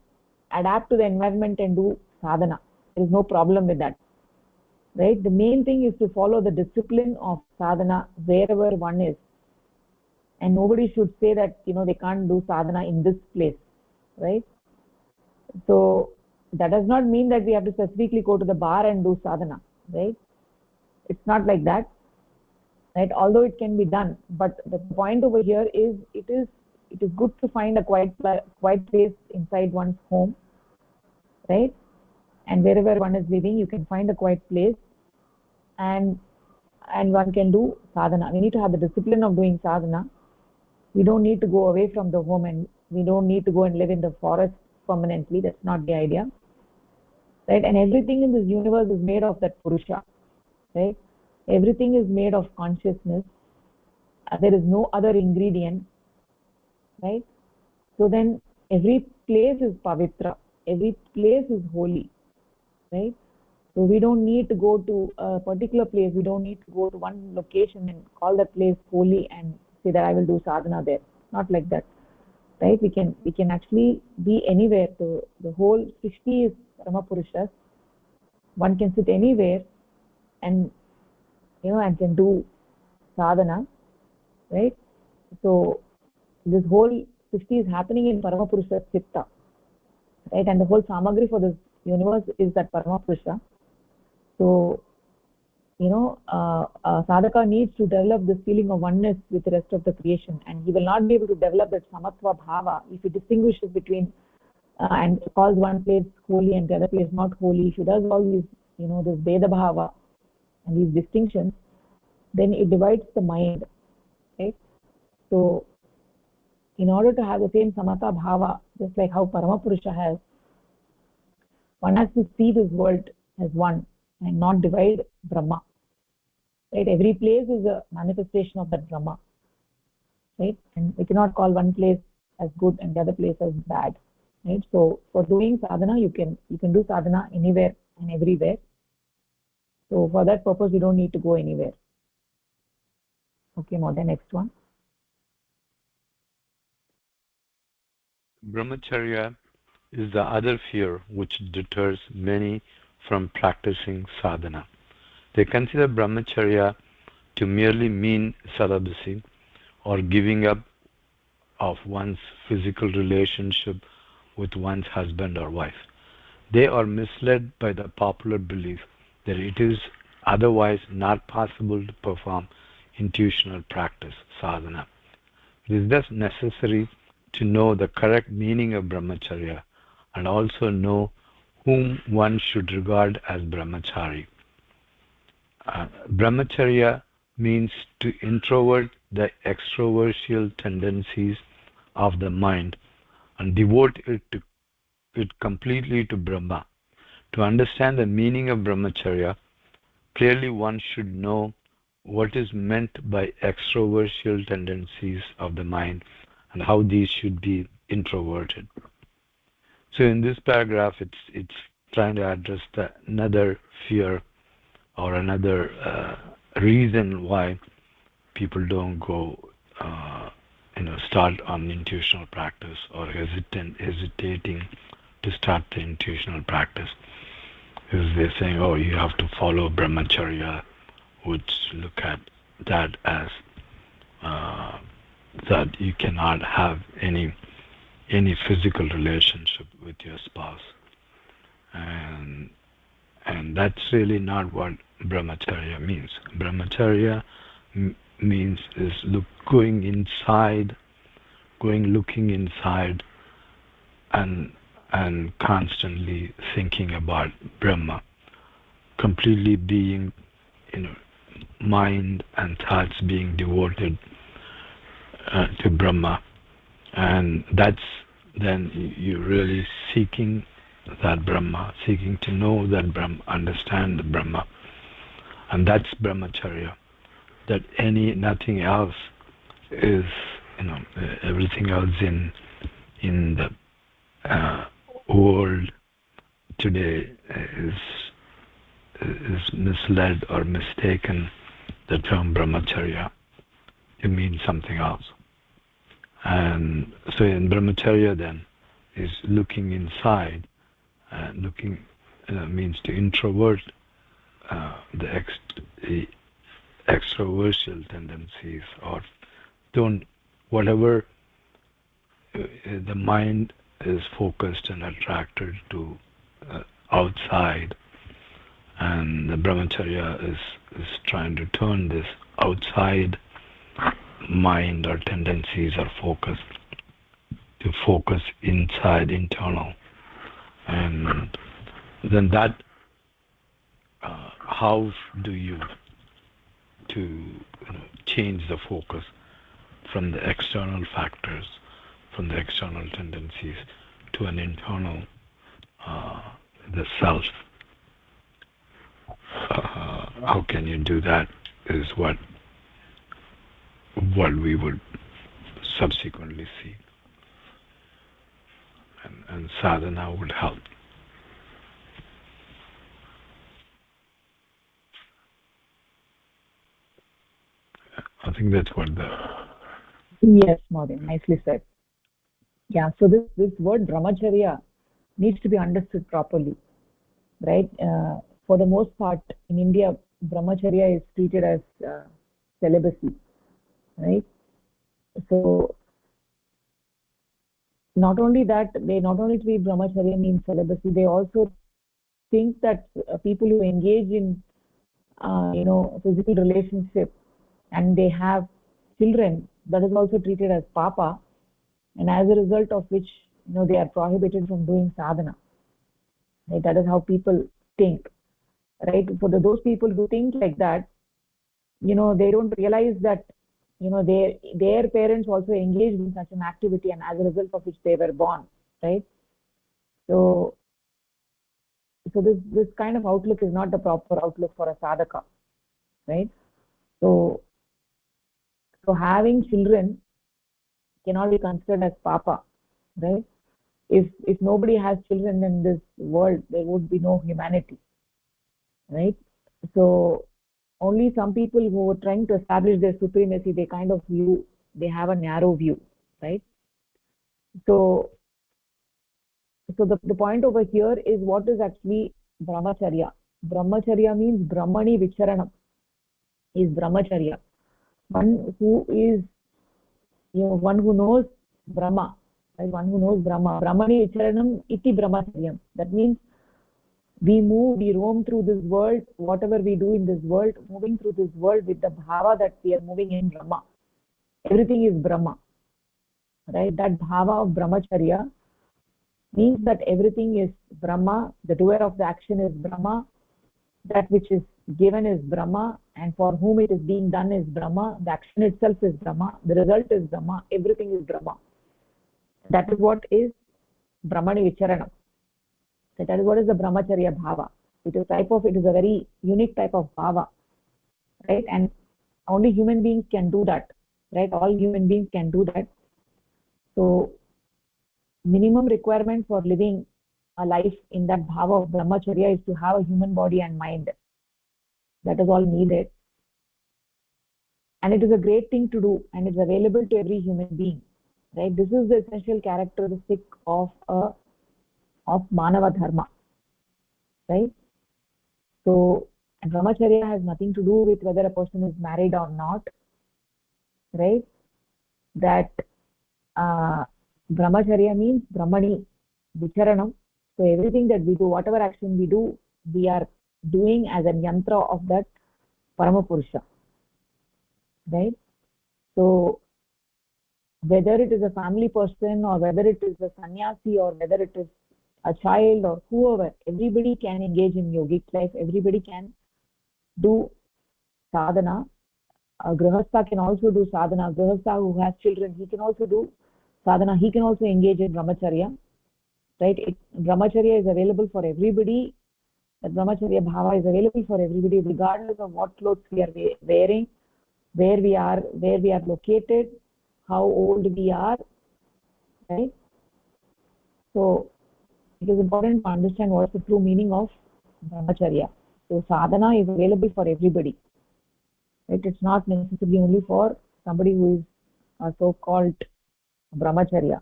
adapt to the environment and do sadhana. There is no problem with that, right? The main thing is to follow the discipline of sadhana wherever one is, and nobody should say that they can't do sadhana in this place, right? So that does not mean that we have to specifically go to the bar and do sadhana, right? It's not like that, right? Although it can be done, but the point over here is it is good to find a quiet place inside one's home, right? And wherever one is living, you can find a quiet place, and one can do sadhana. We need to have the discipline of doing sadhana. We don't need to go away from the home, and we don't need to go and live in the forest permanently. That's not the idea, right? And everything in this universe is made of that purusha, right? Everything is made of consciousness. There is no other ingredient, right? So then every place is pavitra, every place is holy, right? So we don't need to go to a particular place. We don't need to go to one location and call that place holy and say that I will do sadhana there. Not like that, right? We can actually be anywhere. So the whole Srishti is Paramapurushas. One can sit anywhere and and can do sadhana, right? So this whole Srishti is happening in Paramapurusha Chitta, right? And the whole samagri for this universe is that Paramapurusha. So sadhaka needs to develop this feeling of oneness with the rest of the creation, and he will not be able to develop that samatva bhava if he distinguishes between and calls one place holy and the other place not holy. If he does all these this veda bhava and these distinctions, then it divides the mind, right? So in order to have the same samatha bhava, just like how Paramapurusha has, one has to see this world as one and not divide Brahma, right? Every place is a manifestation of that Brahma, right? And we cannot call one place as good and the other place as bad, right? So for doing sadhana, you can do sadhana anywhere and everywhere. So for that purpose, you don't need to go anywhere. Okay, Mother, next one. Brahmacharya is the other fear which deters many from practicing sadhana. They consider brahmacharya to merely mean celibacy or giving up of one's physical relationship with one's husband or wife. They are misled by the popular belief that it is otherwise not possible to perform intuitional practice, sadhana. It is thus necessary to know the correct meaning of brahmacharya and also know whom one should regard as brahmachari. Brahmacharya means to introvert the extroversial tendencies of the mind and devote it completely to Brahma. To understand the meaning of brahmacharya, clearly one should know what is meant by extroversial tendencies of the mind and how these should be introverted. So in this paragraph, it's trying to address another fear or another reason why people don't go, start on intuitional practice or hesitating to start the intuitional practice. Because they're saying, oh, you have to follow brahmacharya, which look at that as that you cannot have any physical relationship with your spouse, and that's really not what brahmacharya means. Brahmacharya means is looking inside, looking inside, and constantly thinking about Brahma, completely being, mind and thoughts being devoted to Brahma, and that's then you really seeking that Brahma, seeking to know that Brahma, understand the Brahma, and that's brahmacharya. That nothing else is, everything else in the world today is misled or mistaken the term brahmacharya to mean something else. And so in brahmacharya then is looking inside, and looking means to introvert the extroversial tendencies, or whatever the mind is focused and attracted to outside, and the brahmacharya is trying to turn this outside mind or tendencies or focus to focus inside, internal. And then that how do you change the focus from the external factors, from the external tendencies to an internal, the self? How can you do that is what we would subsequently see, and sadhana would help. I think that's what the... Yes, Maureen, nicely said. Yeah, so this word brahmacharya needs to be understood properly, right? For the most part, in India, brahmacharya is treated as celibacy, right? So not only that, they not only treat brahmacharya means celibacy, they also think that people who engage in physical relationship and they have children, that is also treated as papa, and as a result of which they are prohibited from doing sadhana, right? That is how people think, right? For those people who think like that, they don't realize that their parents also engaged in such an activity, and as a result of which they were born, right? So this kind of outlook is not the proper outlook for a sadhaka, right? So having children cannot be considered as papa, right? If nobody has children in this world, there would be no humanity, right? So only some people who are trying to establish their supremacy, they have a narrow view, right? So the point over here is what is actually brahmacharya. Brahmacharya means Brahmani Vicharanam is Brahmacharya. One who is, one who knows Brahma, right? One who knows Brahma. Brahmani Vicharanam iti Brahmacharyam. That means we roam through this world, whatever we do in this world, moving through this world with the bhava that we are moving in Brahma. Everything is Brahma, right? That bhava of Brahmacharya means that everything is Brahma, the doer of the action is Brahma, that which is given is Brahma, and for whom it is being done is Brahma, the action itself is Brahma, the result is Brahma, everything is Brahma. That is what is Brahmani Vicharanam. That is what is the Brahmacharya bhava. It is a very unique type of bhava, right? And only human beings can do that, right? All human beings can do that. So minimum requirement for living a life in that bhava of Brahmacharya is to have a human body and mind. That is all needed. And it is a great thing to do, and it's available to every human being, right? This is the essential characteristic of Manava Dharma, right? So Brahmacharya has nothing to do with whether a person is married or not, right? That Brahmacharya means Brahmani Vicharanam. So everything that we do, whatever action we do, we are doing as a yantra of that Paramapurusha, right? So whether it is a family person or whether it is a sannyasi or whether it is a child or whoever, everybody can engage in yogic life, everybody can do sadhana. A grihastha can also do sadhana. Grihastha who has children, he can also do sadhana. He can also engage in brahmacharya, right? Brahmacharya is available for everybody. The brahmacharya bhava is available for everybody, regardless of what clothes we are wearing, where we are located, how old we are, right? So it is important to understand what is the true meaning of brahmacharya. So sadhana is available for everybody, right? It's not necessarily only for somebody who is a so-called brahmacharya,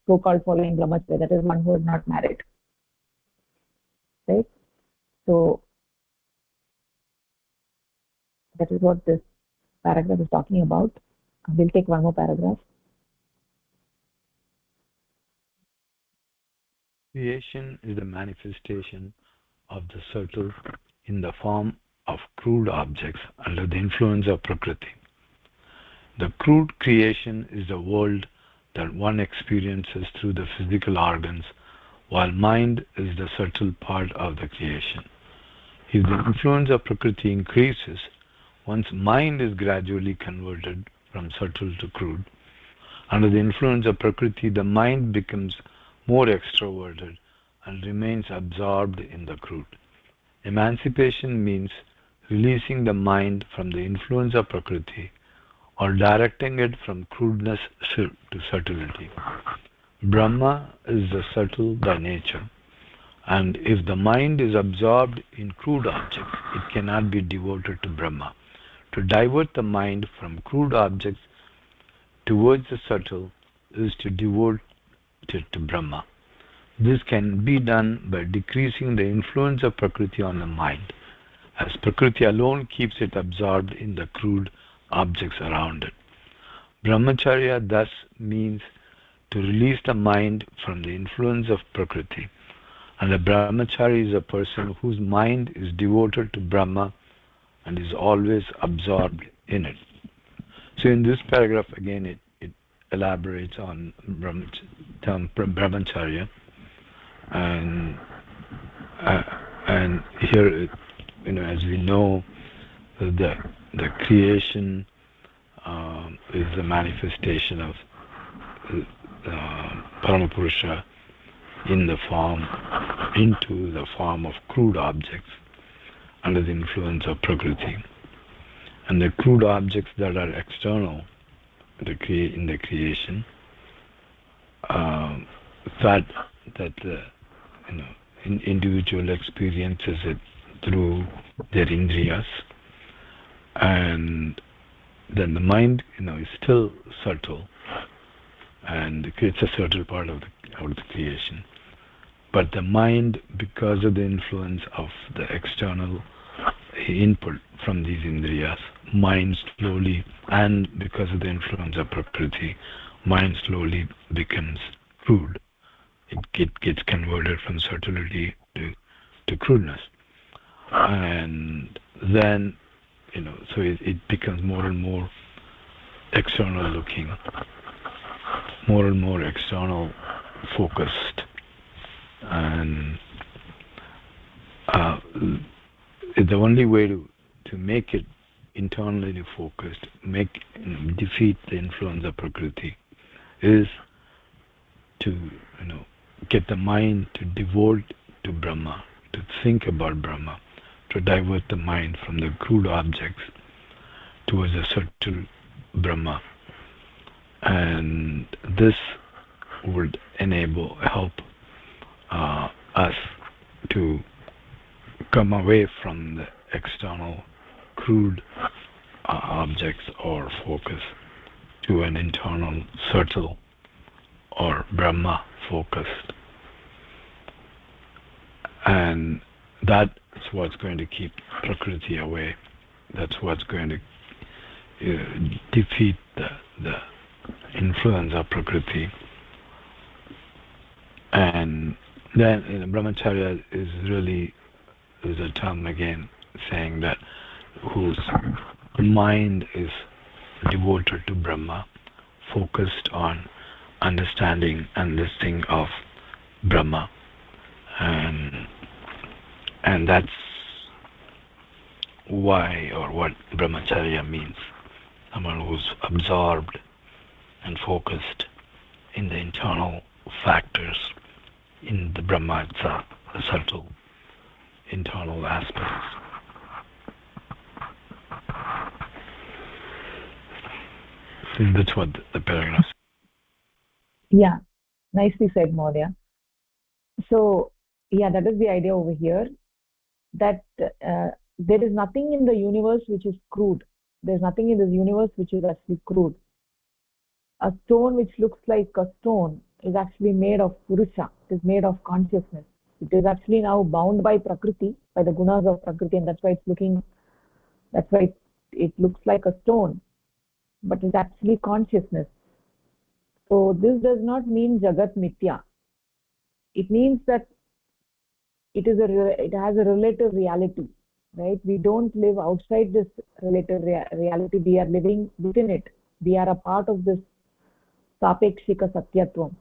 so-called following brahmacharya, that is one who is not married, right? So that is what this paragraph is talking about. We'll take one more paragraph. Creation is the manifestation of the subtle in the form of crude objects under the influence of Prakriti. The crude creation is the world that one experiences through the physical organs, while mind is the subtle part of the creation. If the influence of Prakriti increases, one's mind is gradually converted from subtle to crude. Under the influence of Prakriti, the mind becomes more extroverted and remains absorbed in the crude. Emancipation means releasing the mind from the influence of Prakriti or directing it from crudeness to subtlety. Brahma is the subtle by nature, and if the mind is absorbed in crude objects, it cannot be devoted to Brahma. To divert the mind from crude objects towards the subtle is to devote it to Brahma. This can be done by decreasing the influence of Prakriti on the mind, as Prakriti alone keeps it absorbed in the crude objects around it. Brahmacharya thus means to release the mind from the influence of Prakriti, and a brahmachari is a person whose mind is devoted to Brahma and is always absorbed in it. So in this paragraph again it elaborates on brahmacharya, and here as we know, the creation is the manifestation of Paramapurusha into the form of crude objects under the influence of Prakriti. And the crude objects that are external in the creation, that individual experiences it through their indriyas, and then the mind is still subtle, and it's a subtle part of the creation. but the mind, because of the influence of the external input from these indriyas, mind slowly, and because of the influence of prakriti, mind slowly becomes crude. It gets converted from subtlety to crudeness. And then, so it becomes more and more external looking, more and more external focused. And the only way to make it internally focused, defeat the influence of prakriti, is to get the mind to devote to Brahma, to think about Brahma, to divert the mind from the crude objects towards a subtle Brahma. And this would help us to come away from the external crude objects or focus to an internal subtle or Brahma focused. And that's what's going to keep prakriti away. That's what's going to defeat the influence of prakriti. And then brahmacharya is a term again saying that whose mind is devoted to Brahma, focused on understanding and listening of Brahma, and that's why, or what brahmacharya means, someone who's absorbed and focused in the internal factors in the Brahma itself, the subtle internal aspects. So that's what the paragraph says. Yeah, nicely said, Maurya. So, yeah, that is the idea over here, that there is nothing in the universe which is crude. There's nothing in this universe which is actually crude. A stone which looks like a stone is actually made of purusha. It is made of consciousness. It is actually now bound by prakriti, by the gunas of prakriti, and that's why it looks like a stone, but it's actually consciousness. So this does not mean jagat mithya. It means that it has a relative reality, right? We don't live outside this relative reality. We are living within it. We are a part of this sapekshika satyatvam,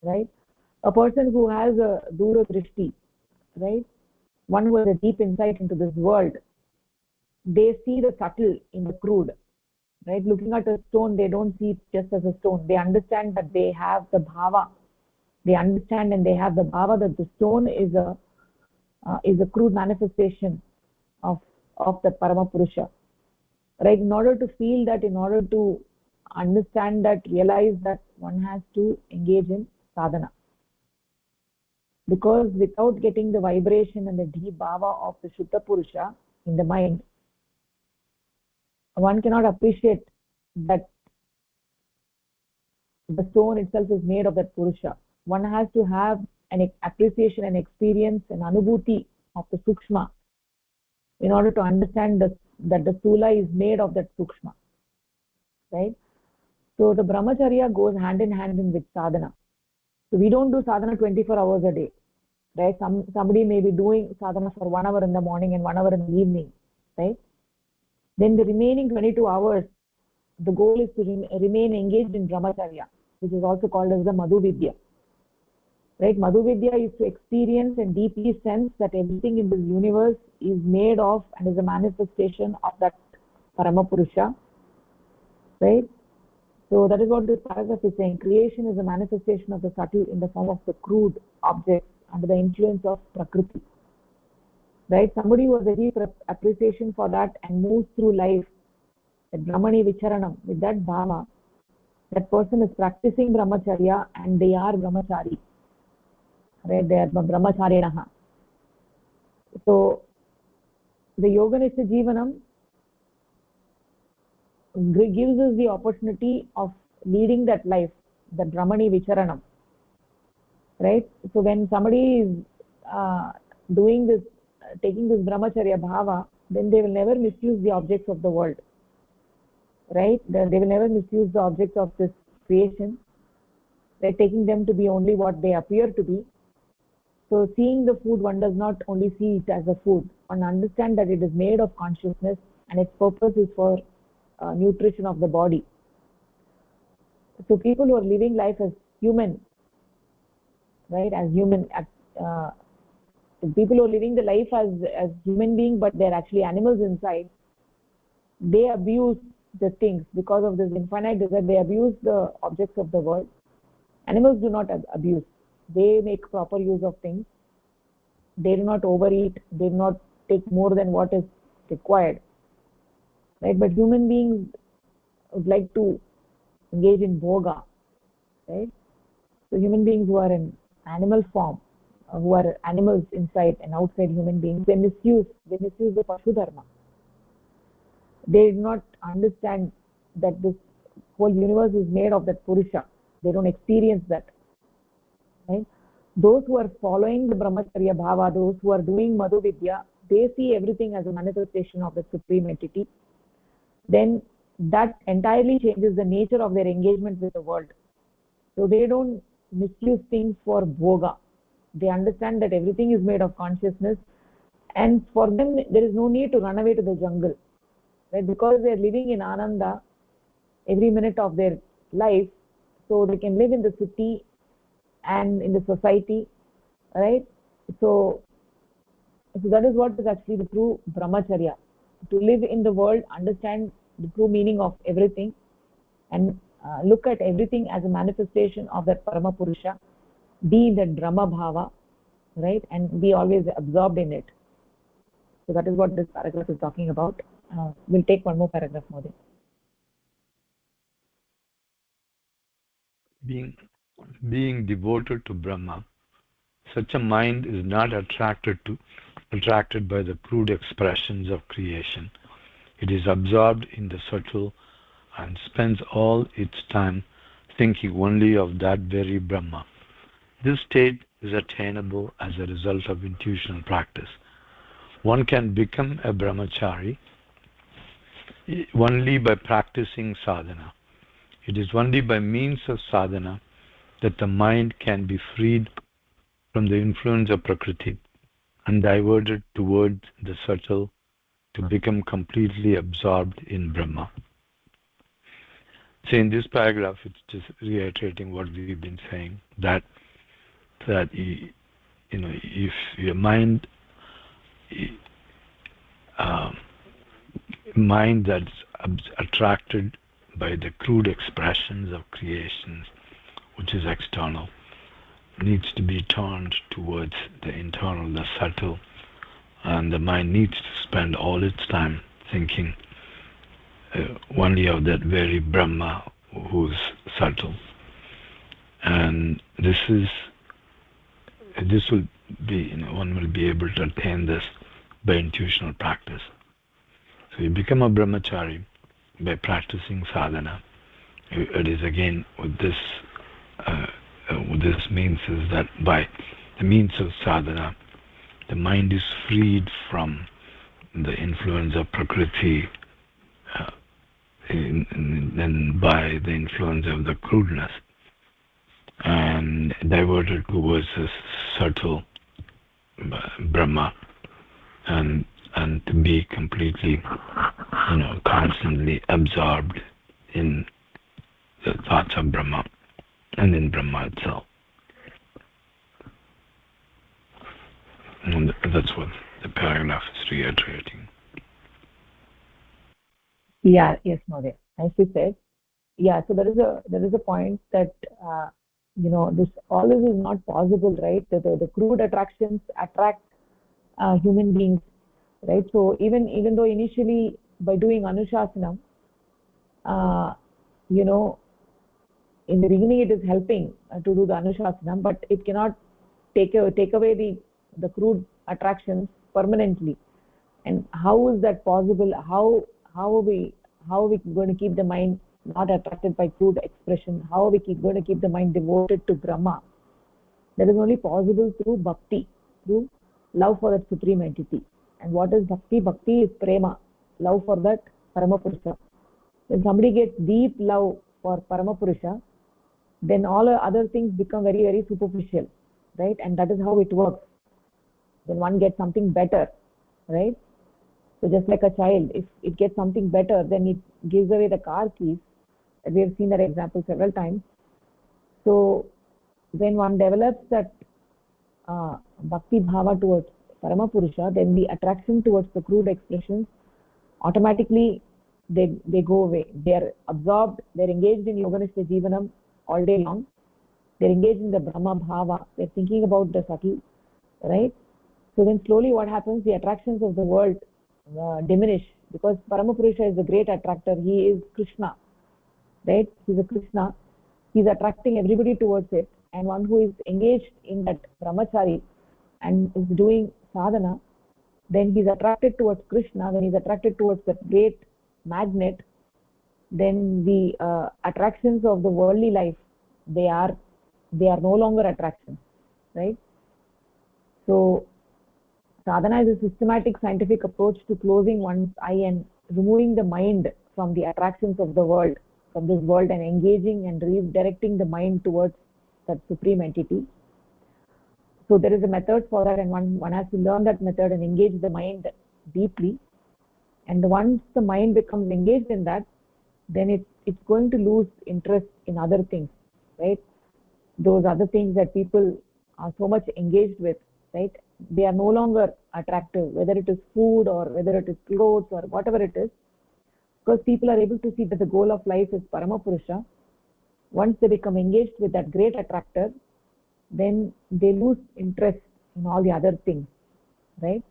right? A person who has a dura drishti, right? One who has a deep insight into this world, they see the subtle in the crude, right? Looking at a stone, they don't see it just as a stone. They understand that they have the bhava. They understand and they have the bhava that the stone is a crude manifestation of the Parama Purusha, right? In order to feel that, in order to understand that, realize that, one has to engage in sadhana. Because without getting the vibration and the deep bhava of the Shuddha Purusha in the mind, one cannot appreciate that the stone itself is made of that Purusha. One has to have an appreciation and experience and anubhuti of the Sukshma in order to understand that the Stula is made of that Sukshma, right? So the brahmacharya goes hand in hand with sadhana. So we don't do sadhana 24 hours a day, right? Somebody may be doing sadhana for 1 hour in the morning and 1 hour in the evening, right? Then the remaining 22 hours, the goal is to remain engaged in brahmacharya, which is also called as the Madhu Vidya. Right? Madhu Vidya is to experience and deeply sense that everything in this universe is made of and is a manifestation of that Parama Purusha. Right? So that is what this paragraph is saying. Creation is a manifestation of the subtle in the form of the crude objects under the influence of Prakriti. Right? Somebody who has a deep appreciation for that and moves through life, that Brahmani Vicharanam, with that bhava, that person is practicing brahmacharya and they are brahmachari. Right? They are brahmacharinaha. So the Yoganishta Jivanam gives us the opportunity of leading that life, the Brahmani Vicharanam. right? So when somebody is doing this, taking this brahmacharya bhava, then they will never misuse the objects of the world, right? They will never misuse the objects of this creation. They're taking them to be only what they appear to be. So seeing the food, one does not only see it as a food, one understands that it is made of consciousness and its purpose is for nutrition of the body. So people who are living life as human, right, as human, people who are living the life as human beings, but they're actually animals inside, they abuse the things because of this infinite desire. They abuse the objects of the world. Animals do not abuse. They make proper use of things. They do not overeat. They do not take more than what is required, right? But human beings would like to engage in bhoga, right? So human beings who are in animal form, who are animals inside and outside human beings, they misuse the Pashu Dharma. They do not understand that this whole universe is made of that Purusha. They don't experience that, right? Those who are following the Brahmacharya Bhava, those who are doing Madhu Vidya, they see everything as a manifestation of the Supreme Entity. Then that entirely changes the nature of their engagement with the world. So they don't misuse things for bhoga. They understand that everything is made of consciousness, and for them there is no need to run away to the jungle, right? Because they are living in Ananda every minute of their life, so they can live in the city and in the society, right? So that is what is actually the true brahmacharya, to live in the world, understand the true meaning of everything, and look at everything as a manifestation of that Parama Purusha, be in the Brahma Bhava, right, and be always absorbed in it. So that is what this paragraph is talking about. We'll take one more paragraph, Modi. Being devoted to Brahma, such a mind is not attracted by the crude expressions of creation. It is absorbed in the subtle and spends all its time thinking only of that very Brahma. This state is attainable as a result of intuitional practice. One can become a brahmachari only by practicing sadhana. It is only by means of sadhana that the mind can be freed from the influence of Prakriti and diverted towards the subtle to become completely absorbed in Brahma. So in this paragraph, it's just reiterating what we've been saying, that if your mind that's attracted by the crude expressions of creations, which is external, needs to be turned towards the internal, the subtle, and the mind needs to spend all its time thinking only of that very Brahma who's subtle. And this will be, one will be able to attain this by intuitional practice. So you become a brahmachari by practicing sadhana. It is again with this means is that by the means of sadhana, the mind is freed from the influence of Prakriti and by the influence of the crudeness, and diverted towards this subtle Brahma, and to be completely, constantly absorbed in the thoughts of Brahma and in Brahma itself. And that's what the paragraph is reiterating. Yeah, yes, Modi. Nicely said. Yeah, so there is a point that this all this is not possible, right? The crude attractions attract human beings, right? So even though initially by doing Anushasanam, in the beginning it is helping to do the Anushasanam, but it cannot take away the crude attractions permanently. And how is that possible? How are we going to keep the mind not attracted by crude expression? How are we going to keep the mind devoted to Brahma? That is only possible through bhakti, through love for that supreme entity. And what is bhakti? Bhakti is prema, love for that Paramapurusha. When somebody gets deep love for Paramapurusha, then all other things become very, very superficial, right? And that is how it works. When one gets something better, right? So just like a child, if it gets something better, then it gives away the car keys. We have seen that example several times. So when one develops that bhakti bhava towards Paramapurusha, then the attraction towards the crude expressions automatically they go away. They are absorbed, they're engaged in Yoganishta Jivanam all day long. They're engaged in the Brahma Bhava, they're thinking about the subtle, right? So then slowly what happens, the attractions of the world diminish, because Paramapurusha is the great attractor. He is Krishna, right? He's a Krishna. He's attracting everybody towards it. And one who is engaged in that brahmachari and is doing sadhana, then he's attracted towards Krishna. When he's attracted towards that great magnet, then the attractions of the worldly life, they are no longer attractions, right? So sadhana is a systematic scientific approach to closing one's eye and removing the mind from the attractions of the world, from this world, and engaging and redirecting the mind towards that supreme entity. So there is a method for that, and one has to learn that method and engage the mind deeply. And once the mind becomes engaged in that, then it's going to lose interest in other things, right? Those other things that people are so much engaged with, right? They are no longer attractive, whether it is food or whether it is clothes or whatever it is, because people are able to see that the goal of life is Paramapurusha. Once they become engaged with that great attractor, then they lose interest in all the other things, right?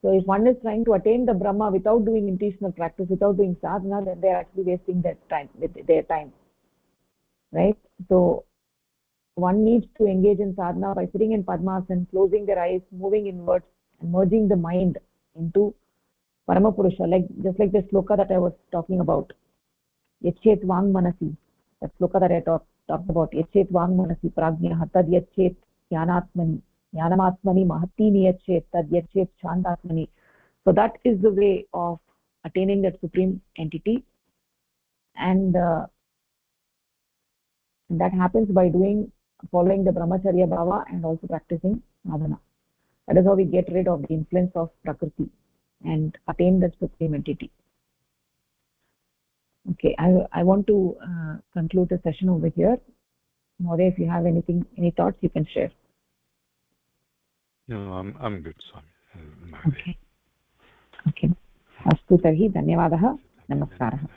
So if one is trying to attain the Brahma without doing intuitional practice, without doing sadhana, then they are actually wasting their time, right? So one needs to engage in sadhana by sitting in Padmasana, closing their eyes, moving inwards, and merging the mind into Paramapurusha, just like the sloka that I was talking about. Yachet Vang Manasi, that sloka that I talked about. Yachet Vang Manasi Prajnaha Tad Yachet Jnanatmani Jnanamatmani Mahati Niyachet Tad Yachet Chandatmani. So that is the way of attaining that supreme entity, and that happens by following the brahmacharya bhava and also practicing sadhana. That is how we get rid of the influence of prakriti and attain that supreme entity. Okay, I want to conclude the session over here. Mahodaya, if you have any thoughts, you can share. No, I'm good, Swami. Okay. Astu tarhi, dhanyavadah, namaskaraः.